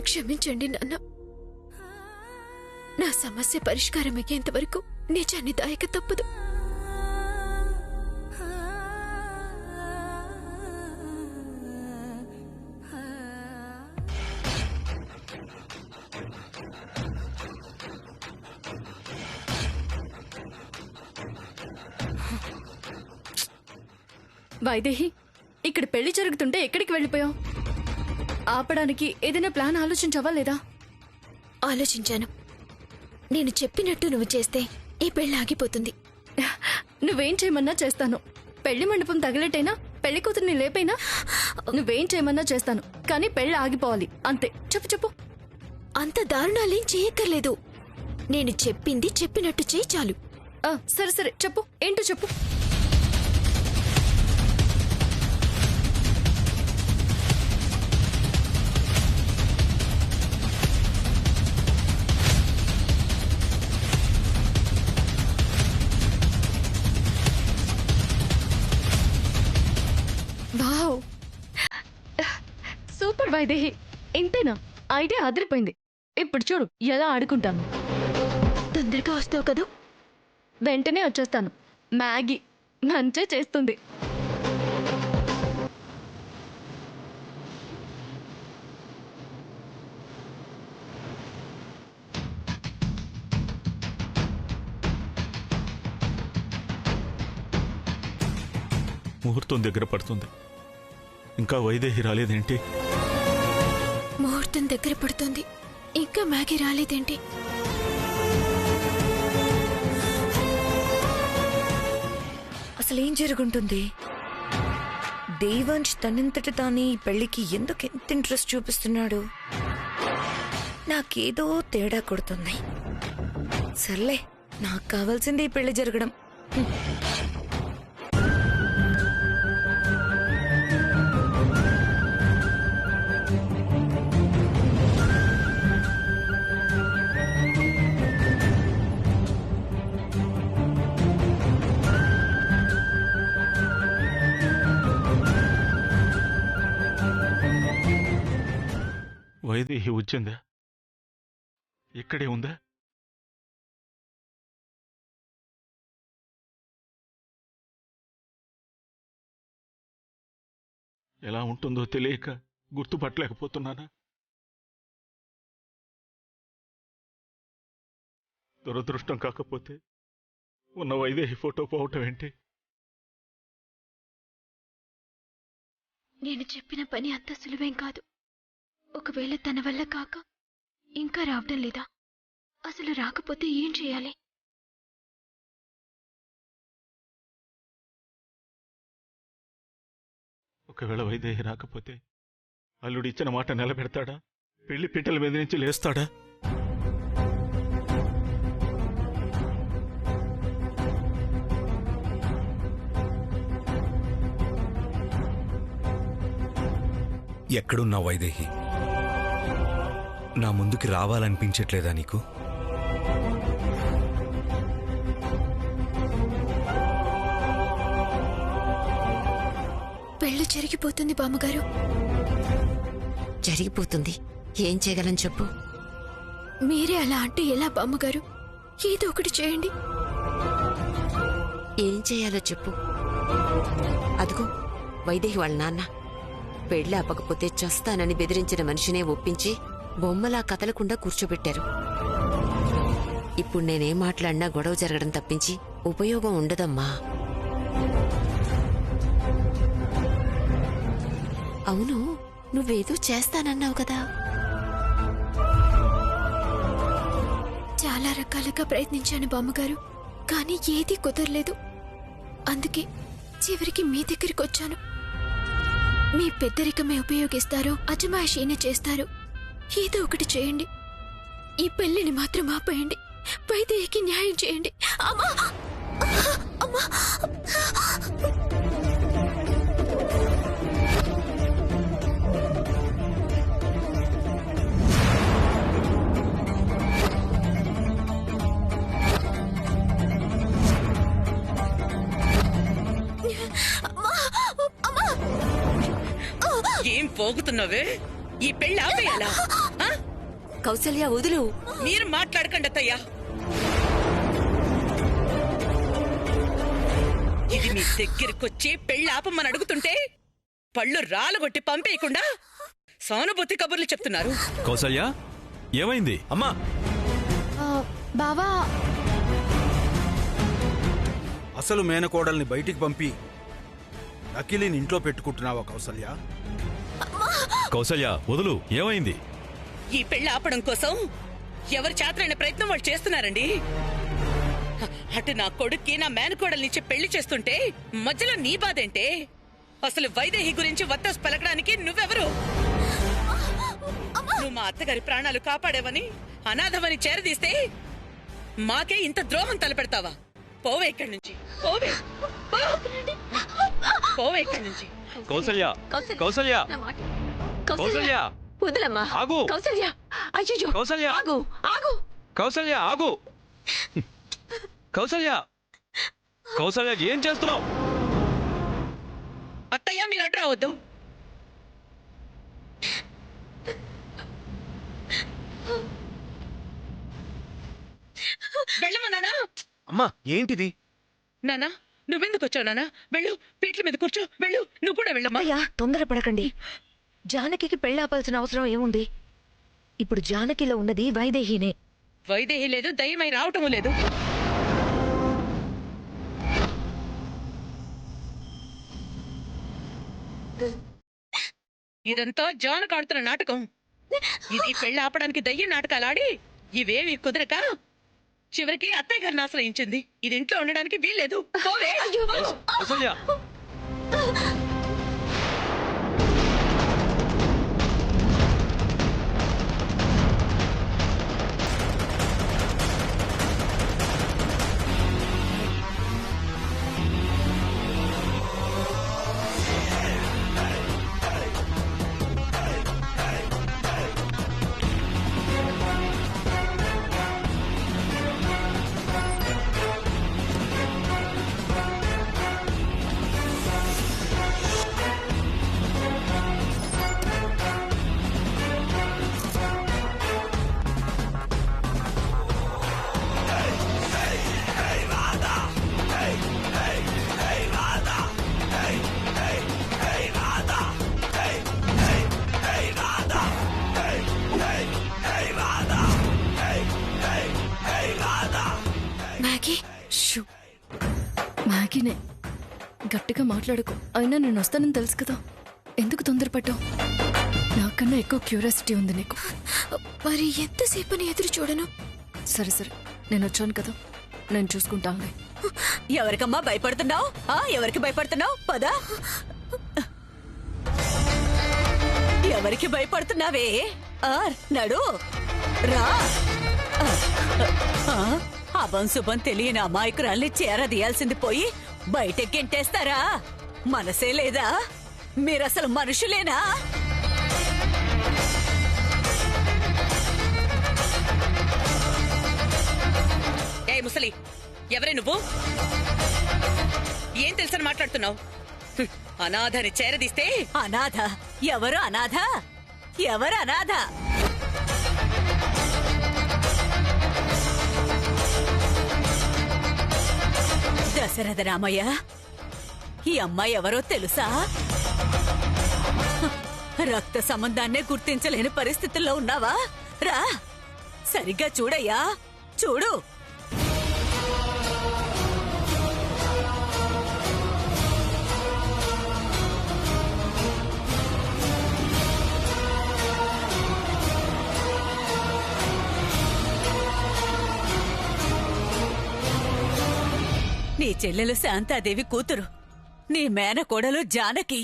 క్షమించండి నాన్న. నా సమస్య పరిష్కారం అయ్యేంత వరకు నిజాన్ని దాయక తప్పదు. వైదేహి, ఇక్కడ పెళ్లి జరుగుతుంటే ఎక్కడికి వెళ్ళిపోయావు? ఆపడానికి ఏదైనా ప్లాన్ ఆలోచించావా లేదా? ఆలోచించాను. నేను చెప్పినట్టు నువ్వు చేస్తే ఈ పెళ్లి ఆగిపోతుంది. నువ్వేం చేయమన్నా చేస్తాను. పెళ్లి మండపం తగిలేటైనా, పెళ్లి కూతుర్ని లేపైనా నువ్వేం చేయమన్నా చేస్తాను. కానీ పెళ్లి ఆగిపోవాలి అంతే. చెప్పు చెప్పు. అంత దారుణాలేం చేయక్కర్లేదు. నేను చెప్పింది చెప్పినట్టు చేయి చాలు. సరే సరే చెప్పు, ఏంటో చెప్పు. Wow, super Vaidehi. ఇంతేనా? ఐడియా అదిరిపోయింది. ఇప్పుడు చూడు ఎలా ఆడుకుంటాను. తొందరగా వస్తావు కదూ? వెంటనే వచ్చేస్తాను. మ్యాగీ మంచే చేస్తుంది. ముహూర్తం దగ్గర పడుతుంది, ఇంకా వైదేహి రాలేదేంటి? ముహూర్తం దగ్గర పడుతుంది, ఇంకా మ్యాగీ రాలేదేంటి? అసలేం జరుగుంటుంది? దేవాంశ్ తనంతట తానే ఈ పెళ్లికి ఎందుకు ఎంత ఇంట్రెస్ట్ చూపిస్తున్నాడు? నాకేదో తేడా కొడుతుంది. సర్లే, నాకు కావాల్సింది ఈ పెళ్లి జరగడం. వైదేహి వచ్చిందా? ఇక్కడే ఉందా? ఎలా ఉంటుందో తెలియక గుర్తుపట్టలేకపోతున్నానా? దురదృష్టం కాకపోతే ఉన్న వైదేహి ఫోటో పోవటం ఏంటి? నేను చెప్పిన పని అంత సులువేం కాదు. ఒకవేళ తన వల్ల కాక ఇంకా రావడం లేదా? అసలు రాకపోతే ఏం చేయాలి? ఒకవేళ వైదేహి రాకపోతే అల్లుడు ఇచ్చిన మాట నిలబెడతాడా? పెళ్లి పీటల మీద నుంచి లేస్తాడా? ఎక్కడున్నా వైదేహి? నా ముందుకి రావాలనిపించట్లేదా నీకు? పెళ్లి జరిగిపోతుంది బామ్మగారు. జరిగిపోతుంది. ఏం చేయగలని చెప్పు. మీరే అలా అంటే ఎలా బామ్మగారు? ఏదో ఒకటి చేయండి. ఏం చేయాలో చెప్పు. అదిగో వైదేహి వాళ్ళ నాన్న పెళ్లి ఆపకపోతే చస్తానని బెదిరించిన మనిషినే ఒప్పించి బొమ్మలా కదలకుండా కూర్చోబెట్టారు. ఇప్పుడు నేనేం మాట్లాడినా గొడవ జరగడం తప్పించి ఉపయోగం ఉండదమ్మా. అవును, నువ్వేదో చేస్తానన్నావు కదా? చాలా రకాలుగా ప్రయత్నించాను బామ్మగారు, కానీ ఏదీ కుదరలేదు. అందుకే చివరికి మీ దగ్గరికి వచ్చాను. మీ పెద్దరికమే ఉపయోగిస్తారో అజమాయిషీనే చేస్తారు. ఏదో ఒకటి చేయండి. ఈ పెళ్లిని మాత్రం ఆపేయండి. వైదేహికి న్యాయం చేయండి. అమ్మా అమ్మా, ఏం పోగుతున్నావే? ఈ పెళ్లి ఆపేయాలా? ఆ? కౌసల్య వదులు. మీరు మాట్లాడకండి అత్తయ్యా. ఇది మీ దగ్గరికొచ్చి పెళ్లి ఆపమని అడుగుతుంటే పళ్ళు రాలగొట్టి పంపేయకుండా సానుభూతి కబుర్లు చెప్తున్నారు. కౌసల్య ఏమైంది అమ్మా? బావా అసలు మేనకోడల్ని బయటికి పంపి నకిలీని ఇంట్లో పెట్టుకుంటున్నావా కౌసల్య? కౌసల్య వదులు, ఏమైంది? ఈ పెళ్లి ఆపడం కోసం ఎవరి చేతనైన ప్రయత్నం వాళ్ళు చేస్తున్నారండి. అటు నా కొడుక్కి నా మేనకోడల్నిచ్చి పెళ్లి చేస్తుంటే మధ్యలో నీ బాధేంటే? అసలు వైదేహి గురించి వత్తాసు పలకడానికి నువ్వెవరు? నువ్వు మా అత్తగారి ప్రాణాలు కాపాడేవని, అనాథమని చేరదీస్తే మాకే ఇంత ద్రోహం తలపెడతావా? పోవే ఇక్కడి నుంచి, పోవే, పోవే ఇక్కడి నుంచి. కౌసల్య కౌసల్య కౌసల్య వదలమ్మా. ఆగు. కౌసల్య, అయ్యో, కౌసల్య ఆగు, ఆగు. కౌసల్య ఆగు. కౌసల్య కౌసల్య ఏం చేస్తున్నావు? అత్తయ్య మీరు అటు రావద్దు. వెళ్ళమన్నానా? అమ్మా ఏంటిది? నానా నువ్వెందుకు వచ్చావు? నానా వెళ్ళు, పీట్ల మీద కూర్చో, వెళ్ళు. నువ్వు కూడా వెళ్ళమ్మా. అయ్యా తొందరపడకండి. జానకికి పెళ్ళాపాల్సిన అవసరం ఏముంది? ఇప్పుడు జానకిలో ఉన్నది వైదేహినే. వైదేహి లేదు, దయ్యమై రావటం లేదు. ఇదంతా జానకు ఆడుతున్న నాటకం. ఇది పెళ్లి ఆపడానికి దయ్యం నాటకాలు ఆడి ఇవేవి కుదరక చివరికి అత్తయ్య గారిని ఆశ్రయించింది. ఇది ఇంట్లో ఉండడానికి వీల్లేదు. పోవే. కౌసల్య మ్యాగీ, షూ మ్యాగీనే. గట్టిగా మాట్లాడుకో. అయినా నేను వస్తానని తెలుసు కదా, ఎందుకు తొందరపడ్డావు? నాకన్నా ఎక్కువ క్యూరియాసిటీ ఉంది నీకు. మరి ఎంతసేపని ఎదురు చూడను? సరే సరే, నేను వచ్చాను కదా, నేను చూసుకుంటానులే. ఎవరికమ్మా భయపడుతున్నావు? ఎవరికి భయపడుతున్నావు? పదా. ఎవరికి భయపడుతున్నావే? నడు రా. అభం శుభం తెలియని అమాయకురాల్ని చేరదీయాల్సింది పోయి బయటెక్కింటేస్తారా? మనసే లేదా? మీరసలు మనుషులేనా? ఏ ముసలి, ఎవరే నువ్వు? ఏం తెలుసని మాట్లాడుతున్నావు? అనాథని చేరదీస్తే అనాథ? ఎవరు అనాథ? ఎవరు అనాథ? దశరథ రామయ్య, ఈ అమ్మాయి ఎవరో తెలుసా? రక్త సంబంధాన్నే గుర్తించలేని పరిస్థితుల్లో ఉన్నావా? రా, సరిగ్గా చూడయ్యా, చూడు. నీ చెల్లెలు శాంతాదేవి కూతురు, నీ మేనకోడలు జానకి.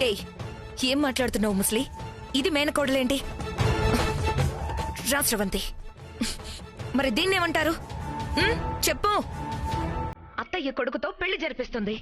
ఏయ్, ఏం మాట్లాడుతున్నావు ముస్లి? ఇది మేనకోడలేంటి? రాష్ట్రవంతి, మరి దీన్నేమంటారు? చెప్పు. అత్తయ్య కొడుకుతో పెళ్లి జరిపిస్తుంది.